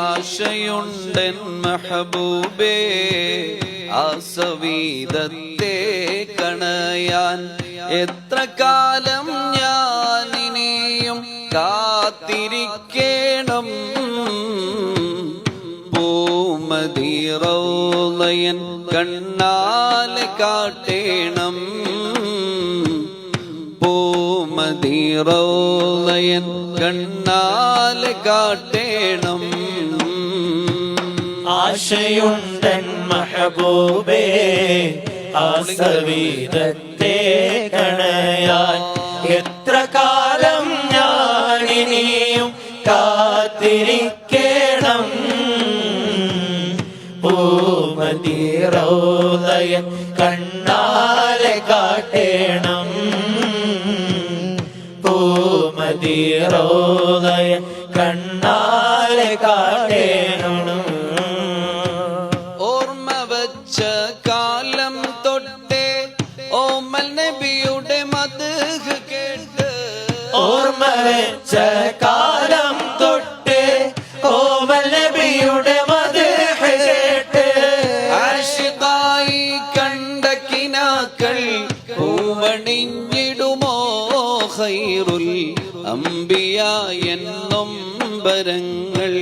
ആശയുണ്ടൻ മെഹബൂബേ ആസവീതത്തെ കണയാൻ എത്ര കാലം ഞാൻ ഇനിയും കാത്തിരിക്കേണം പൂമദി റൗളയൻ കണ്ണാലെ കാട്ടേണം പൂമദി റൗളയൻ കണ്ണാലെ കാട്ടേണം ആശയുണ്ടൻ മെഹബൂബേ ആസവീതത്തെ കണയാൻ എത്ര കാലം ഞാൻ ഇനിയും കാത്തിരിക്കണം പൂമദി റൗളയൻ കണ്ണാലെ കാട്ടേണം പൂമദി റൗളയൻ കണ്ണാലെ കാട്ടേണം ഓർമ്മ വച്ച കാലം തൊട്ടേ ഓമൽ നബിയുടെ മദ്ഹ് കേട്ട് ഓർമ്മ വെച്ച കാലം തൊട്ട് ഓമൽ നബിയുടെ മദ്ഹ് കേട്ട് ആശിഖായി കണ്ട കിനാക്കൾ പൂവണിഞ്ഞിടുമോ ഖൈറുൽ അംബിയ എന്നും വരങ്ങൾ